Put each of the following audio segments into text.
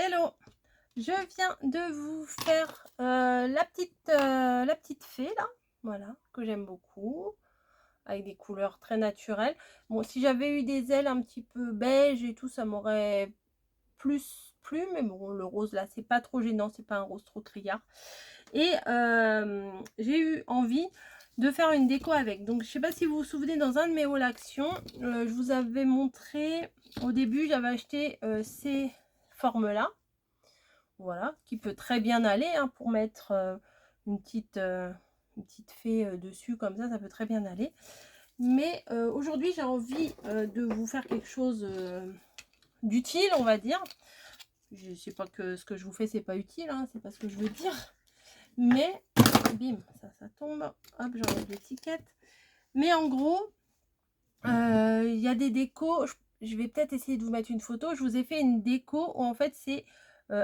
Hello, je viens de vous faire la petite fée là, voilà, que j'aime beaucoup, avec des couleurs très naturelles. Bon, si j'avais eu des ailes un petit peu beige et tout, ça m'aurait plus plu, mais bon, le rose là, c'est pas trop gênant, c'est pas un rose trop criard. Et j'ai eu envie de faire une déco avec. Donc, je sais pas si vous vous souvenez, dans un de mes hauls action, je vous avais montré, au début, j'avais acheté ces formes-là. Voilà, qui peut très bien aller hein, pour mettre une petite fée dessus comme ça peut très bien aller. Mais aujourd'hui, j'ai envie de vous faire quelque chose d'utile, on va dire. Je sais pas que ce que je vous fais, c'est pas utile, hein, c'est pas ce que je veux dire. Mais, bim, ça tombe. Hop, j'enlève l'étiquette. Mais en gros, il y a des décos. Je vais peut-être essayer de vous mettre une photo. Je vous ai fait une déco où en fait, c'est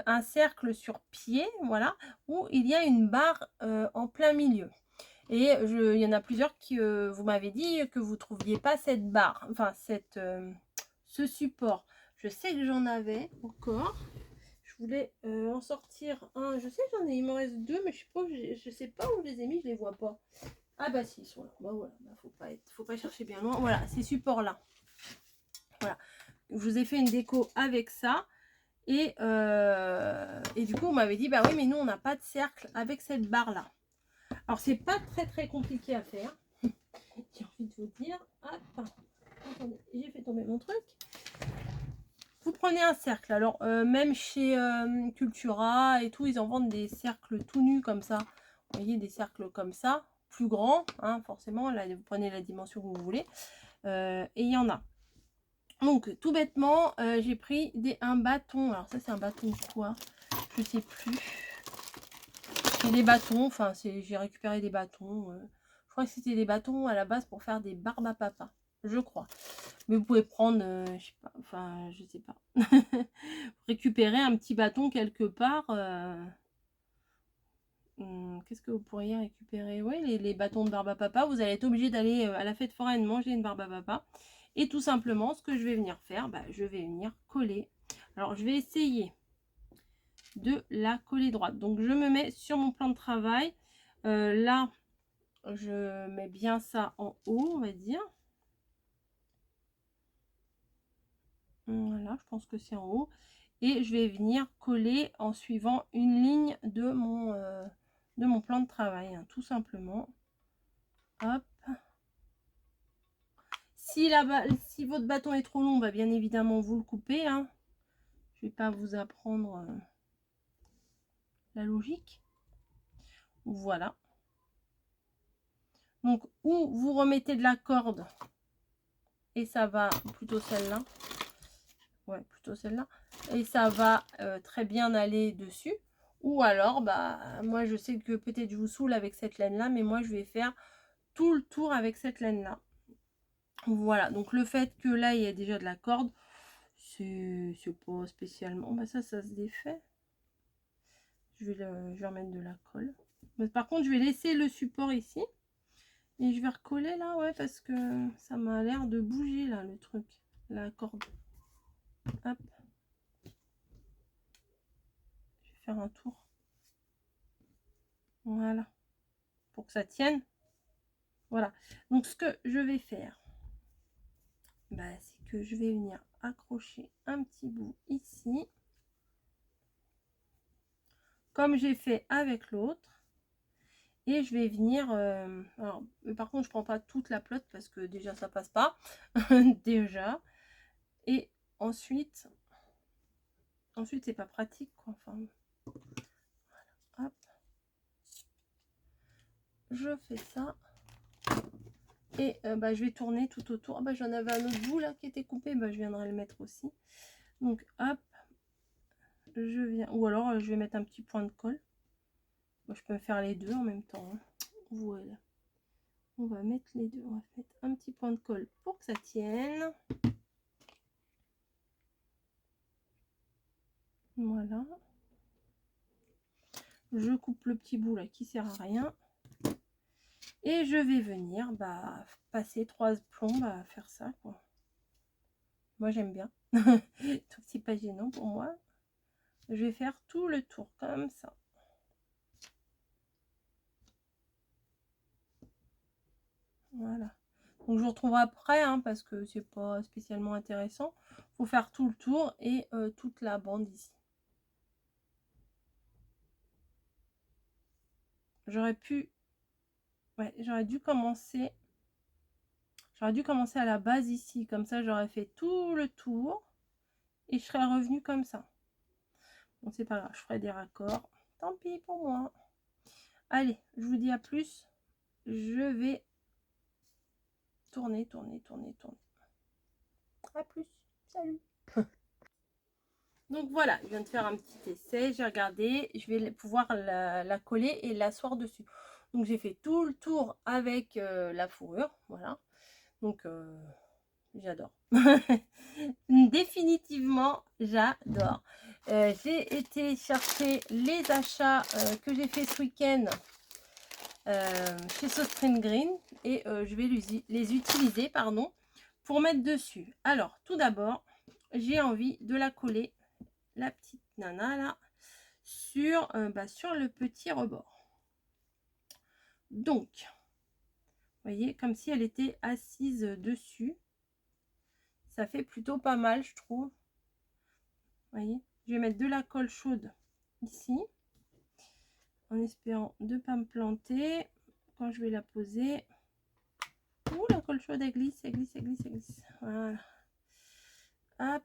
un cercle sur pied, voilà, où il y a une barre en plein milieu. Et il y en a plusieurs qui vous m'avez dit que vous trouviez pas cette barre, enfin ce support. Je sais que j'en avais encore. Je voulais en sortir un. Je sais que j'en ai, il m'en reste deux, mais je sais pas où je les ai mis, je les vois pas. Ah bah si, ils sont là. Bah voilà, bah, faut pas chercher bien loin. Voilà, ces supports là. Voilà. Je vous ai fait une déco avec ça. Et du coup, on m'avait dit, bah oui, mais nous, on n'a pas de cercle avec cette barre-là. Alors, c'est pas très compliqué à faire. J'ai envie de vous dire. Hop, attendez, j'ai fait tomber mon truc. Vous prenez un cercle. Alors, même chez Cultura et tout, ils en vendent des cercles tout nus comme ça. Vous voyez, des cercles comme ça, plus grands, hein, forcément. Là, vous prenez la dimension que vous voulez. Et il y en a. Donc, tout bêtement, j'ai pris un bâton. Alors, ça, c'est un bâton de quoi? Je sais plus. C'est des bâtons. Enfin, j'ai récupéré des bâtons. Je crois que c'était des bâtons à la base pour faire des barbes à papa. Je crois. Mais vous pouvez prendre, je sais pas. Enfin, je sais pas. Récupérer un petit bâton quelque part. Qu'est-ce que vous pourriez récupérer? Oui, les bâtons de barbe à papa. Vous allez être obligé d'aller à la fête foraine manger une barbe à papa. Et tout simplement, ce que je vais venir faire, bah, je vais venir coller. Alors, je vais essayer de la coller droite. Donc, je me mets sur mon plan de travail. Là, je mets bien ça en haut, on va dire. Voilà, je pense que c'est en haut. Et je vais venir coller en suivant une ligne de mon plan de travail, hein, tout simplement. Hop. Si votre bâton est trop long, bah, bien évidemment, vous le coupez. Hein. Je ne vais pas vous apprendre la logique. Voilà. Donc, ou vous remettez de la corde. Et ça va, plutôt celle-là. Ouais, plutôt celle-là. Et ça va très bien aller dessus. Ou alors, bah, moi, je sais que peut-être je vous saoule avec cette laine-là. Mais moi, je vais faire tout le tour avec cette laine-là. Voilà. Donc, le fait que là, il y a déjà de la corde, c'est pas spécialement... Bah, ça se défait. Je vais remettre de la colle. Mais par contre, je vais laisser le support ici. Et je vais recoller là, ouais, parce que ça m'a l'air de bouger là, le truc. La corde. Hop. Je vais faire un tour. Voilà. Pour que ça tienne. Voilà. Donc, ce que je vais faire, bah, c'est que je vais venir accrocher un petit bout ici. Comme j'ai fait avec l'autre. Et je vais venir... alors, par contre, je prends pas toute la pelote parce que déjà, ça passe pas. Déjà. Et ensuite, c'est pas pratique, quoi. Enfin, voilà. Hop. Je fais ça. Et bah, je vais tourner tout autour. Bah, j'en avais un autre bout là qui était coupé. Bah, je viendrai le mettre aussi. Donc, hop. Je viens. Ou alors, je vais mettre un petit point de colle. Bah, je peux faire les deux en même temps. Hein. Voilà. On va mettre les deux. On va mettre un petit point de colle pour que ça tienne. Voilà. Je coupe le petit bout là qui sert à rien. Et je vais venir bah, passer 3 plombs à faire ça, quoi. Moi, j'aime bien. Donc, c'est pas gênant pour moi. Je vais faire tout le tour comme ça. Voilà. Donc je vous retrouverai après, hein, parce que c'est pas spécialement intéressant. Il faut faire tout le tour et toute la bande ici. J'aurais pu... Ouais, j'aurais dû commencer... J'aurais dû commencer à la base ici. Comme ça, j'aurais fait tout le tour. Et je serais revenue comme ça. Bon, c'est pas grave, je ferai des raccords. Tant pis pour moi. Allez, je vous dis à plus. Je vais tourner, tourner, tourner, tourner. À plus. Salut. Donc voilà, je viens de faire un petit essai. J'ai regardé. Je vais pouvoir la coller et l'asseoir dessus. Donc j'ai fait tout le tour avec la fourrure. Voilà. Donc j'adore. Définitivement, j'adore. J'ai été chercher les achats que j'ai fait ce week-end chez Sostrine Green et je vais les utiliser pardon, pour mettre dessus. Alors, tout d'abord, j'ai envie de la coller, la petite nana là, sur le petit rebord. Donc, vous voyez, comme si elle était assise dessus. Ça fait plutôt pas mal, je trouve. Vous voyez, je vais mettre de la colle chaude ici, en espérant de ne pas me planter quand je vais la poser. Ouh, la colle chaude, elle glisse, elle glisse, elle glisse, elle glisse. Voilà. Hop.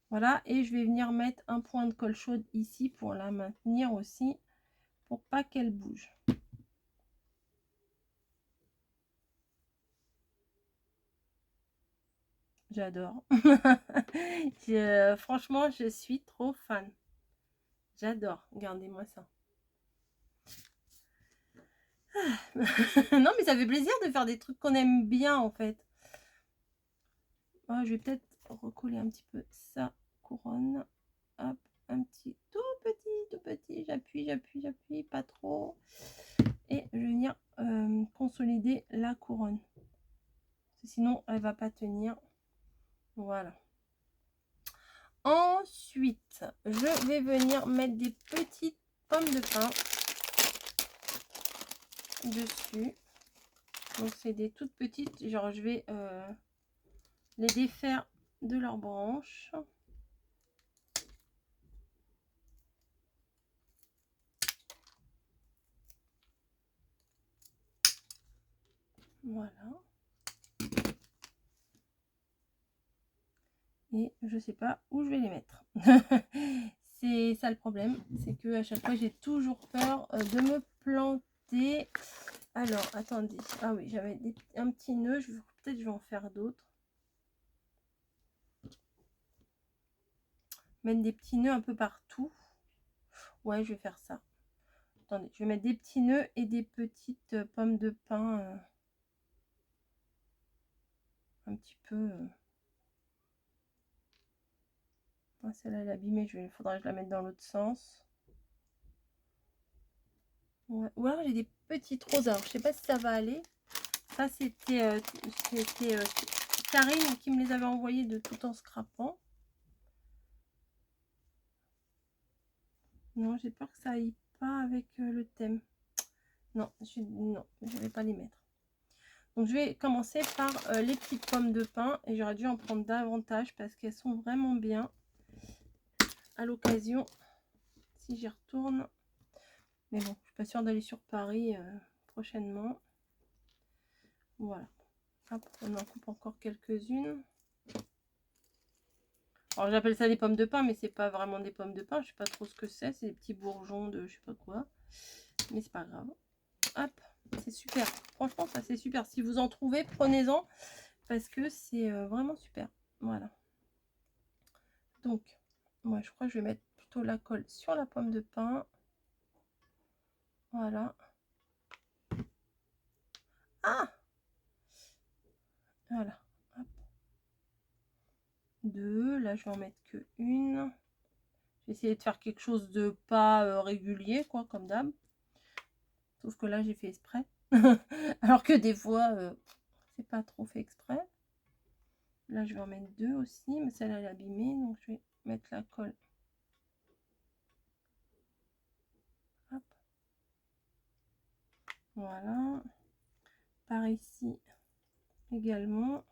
Voilà, et je vais venir mettre un point de colle chaude ici pour la maintenir aussi, pour pas qu'elle bouge. J'adore. Franchement, je suis trop fan. J'adore. Regardez-moi ça. Non, mais ça fait plaisir de faire des trucs qu'on aime bien, en fait. Oh, je vais peut-être recoller un petit peu sa couronne. Hop, un petit, tout petit. J'appuie, j'appuie, j'appuie, pas trop. Et je vais venir consolider la couronne. Sinon, elle va pas tenir. Voilà. Ensuite, je vais venir mettre des petites pommes de pin dessus. Donc, c'est des toutes petites. Genre, je vais les défaire de leurs branches. Voilà. Et je sais pas où je vais les mettre. C'est ça le problème. C'est que à chaque fois, j'ai toujours peur de me planter. Alors, attendez. Ah oui, j'avais un petit nœud. Peut-être je vais en faire d'autres. Mettre des petits nœuds un peu partout. Ouais, je vais faire ça. Attendez, je vais mettre des petits nœuds et des petites pommes de pin un petit peu. Ah, celle-là elle est abîmée, il faudra que je la mette dans l'autre sens. Ouais. Ou alors j'ai des petites roses. Alors je sais pas si ça va aller. Ça c'était Karine qui me les avait envoyées de tout en scrapant. Non, j'ai peur que ça aille pas avec le thème. Non, non, je vais pas les mettre. Donc je vais commencer par les petites pommes de pin et j'aurais dû en prendre davantage parce qu'elles sont vraiment bien à l'occasion si j'y retourne. Mais bon, je suis pas sûre d'aller sur Paris prochainement. Voilà. Hop, on en coupe encore quelques-unes. Alors j'appelle ça des pommes de pin, mais c'est pas vraiment des pommes de pin. Je sais pas trop ce que c'est. C'est des petits bourgeons de je sais pas quoi. Mais c'est pas grave. Hop, c'est super. Franchement, ça c'est super. Si vous en trouvez, prenez-en. Parce que c'est vraiment super. Voilà. Donc, moi je crois que je vais mettre plutôt la colle sur la pomme de pin. Voilà. Ah! Voilà. Hop. Deux. Là, je vais en mettre que une. Je vais essayer de faire quelque chose de pas régulier, quoi, comme d'hab. Sauf que là, j'ai fait exprès. Alors que des fois, c'est pas trop fait exprès. Là, je vais en mettre 2 aussi, mais celle-là, elle est abîmée, donc je vais mettre la colle. Hop. Voilà. Par ici également.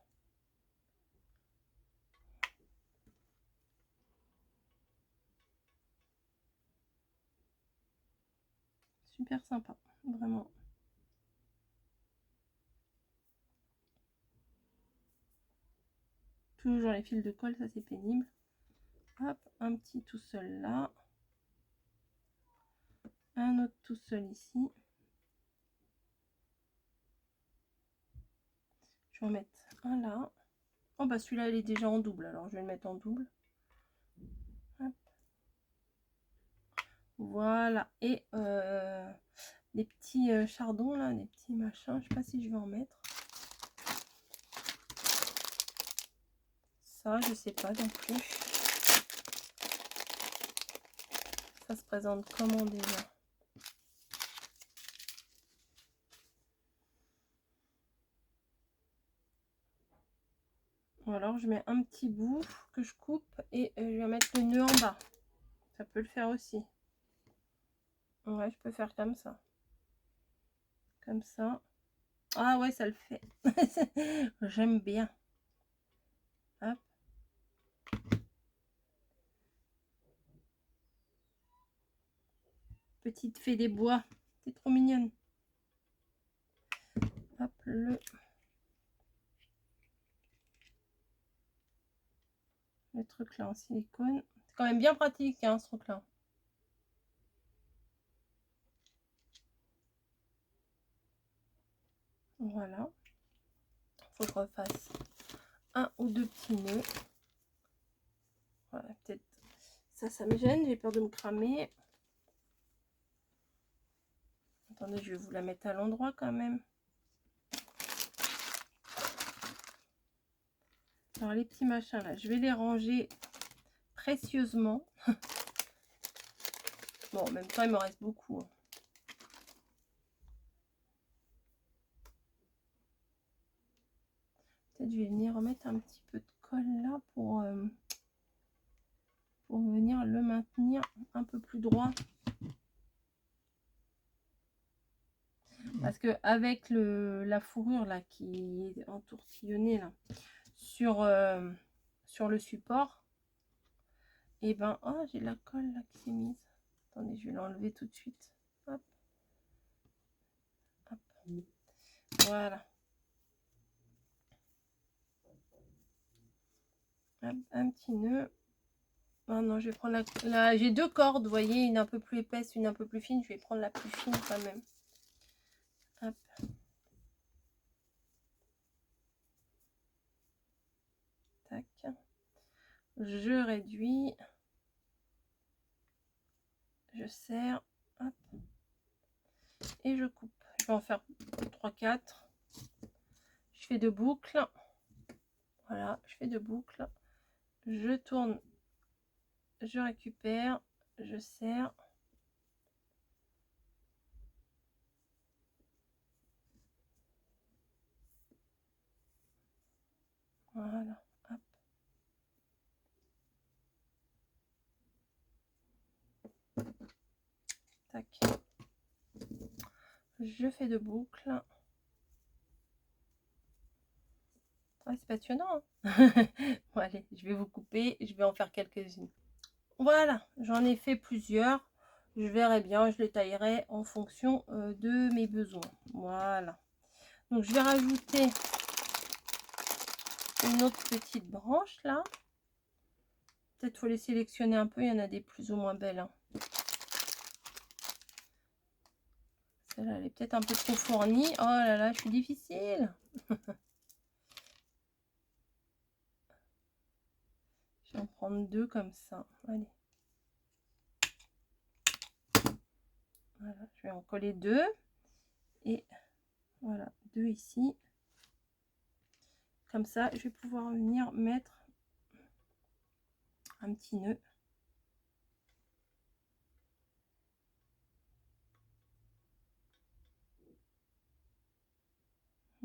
Super sympa, vraiment. Toujours les fils de colle, ça c'est pénible. Hop, un petit tout seul là. Un autre tout seul ici. Je vais en mettre un là. Oh bah celui-là il est déjà en double, alors je vais le mettre en double. Hop. Voilà, et des petits chardons là, des petits machins, je sais pas si je vais en mettre. Ça, je sais pas non plus. Ça se présente comment déjà? Ou alors je mets un petit bout que je coupe et je vais mettre le nœud en bas. Ça peut le faire aussi. Ouais, je peux faire comme ça. Comme ça. Ah ouais, ça le fait. J'aime bien. Hop. Petite fée des bois. C'est trop mignonne. Hop, le truc là en silicone. C'est quand même bien pratique hein, ce truc là. Voilà. Faut que je refasse un ou deux petits nœuds. Voilà, peut-être ça me gêne, j'ai peur de me cramer. Attendez, je vais vous la mettre à l'endroit quand même. Alors les petits machins là, je vais les ranger précieusement. Bon, en même temps, il me reste beaucoup. Hein. Peut-être je vais venir remettre un petit peu de colle là pour venir le maintenir un peu plus droit. Parce que avec la fourrure là qui est entourtillonnée là sur le support, et ben oh j'ai la colle là qui s'est mise. Attendez, je vais l'enlever tout de suite. Hop. Hop. Voilà. Hop, un petit nœud. Ah non, je vais prendre la j'ai deux cordes, vous voyez, une un peu plus épaisse, une un peu plus fine. Je vais prendre la plus fine quand même. Hop. Tac. Je réduis. Je serre. Hop. Et je coupe. Je vais en faire 3-4. Je fais 2 boucles. Voilà, je fais 2 boucles. Je tourne. Je récupère. Je serre. Voilà. Hop. Tac. Je fais 2 boucles. Ouais, c'est passionnant. Hein. Bon, allez, je vais vous couper. Je vais en faire quelques-unes. Voilà, j'en ai fait plusieurs. Je verrai bien, je les taillerai en fonction de mes besoins. Voilà. Donc, je vais rajouter une autre petite branche là. Peut-être faut les sélectionner un peu. Il y en a des plus ou moins belles. Hein. Celle-là, elle est peut-être un peu trop fournie. Oh là là, je suis difficile. Je vais en prendre 2 comme ça. Allez. Voilà, je vais en coller 2. Et voilà, 2 ici. Comme ça, je vais pouvoir venir mettre un petit nœud.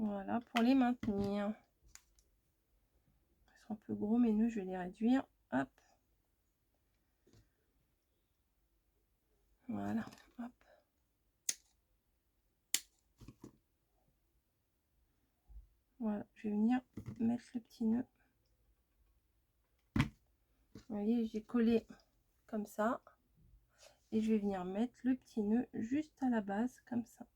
Voilà, pour les maintenir. Ils sont un peu gros mes nœuds, je vais les réduire. Hop. Voilà, hop. Voilà, je vais venir mettre le petit nœud. Vous voyez, j'ai collé comme ça. Et je vais venir mettre le petit nœud juste à la base, comme ça.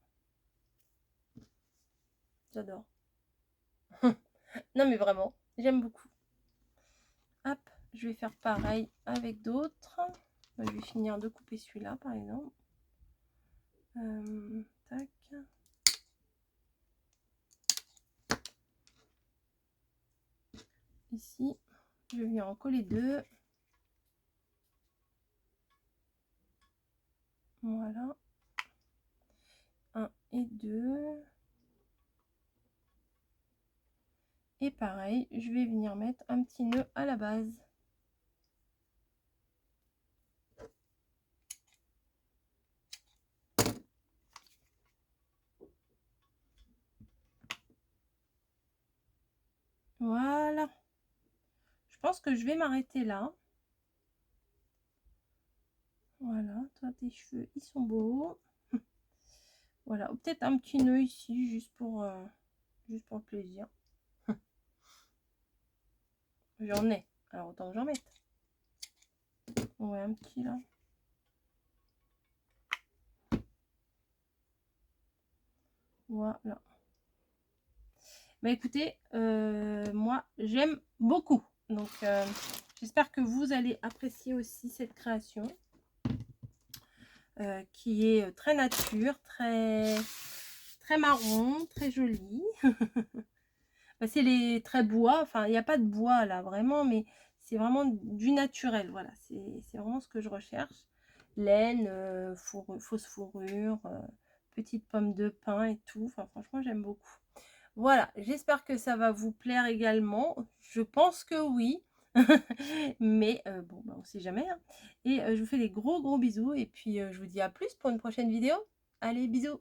J'adore. Non mais vraiment, j'aime beaucoup. Hop, je vais faire pareil avec d'autres. Je vais finir de couper celui-là, par exemple. Tac. Ici, je vais venir en coller deux. Voilà. 1 et 2. Et pareil, je vais venir mettre un petit nœud à la base. Voilà. Je pense que je vais m'arrêter là. Voilà, toi tes cheveux, ils sont beaux. Voilà, ou peut-être un petit nœud ici, juste pour le plaisir. J'en ai, alors autant que j'en mette. Ouais, un petit là. Voilà. Bah écoutez, moi j'aime beaucoup. Donc j'espère que vous allez apprécier aussi cette création. Qui est très nature, très marron, très jolie. Bah, c'est les traits bois, enfin il n'y a pas de bois là vraiment, mais c'est vraiment du naturel. Voilà, c'est vraiment ce que je recherche. Laine, fausse fourrure, petite pomme de pin et tout. Enfin franchement j'aime beaucoup. Voilà, j'espère que ça va vous plaire également. Je pense que oui. Mais bon, bah, on sait jamais. Hein. Et je vous fais des gros bisous. Et puis je vous dis à plus pour une prochaine vidéo. Allez, bisous.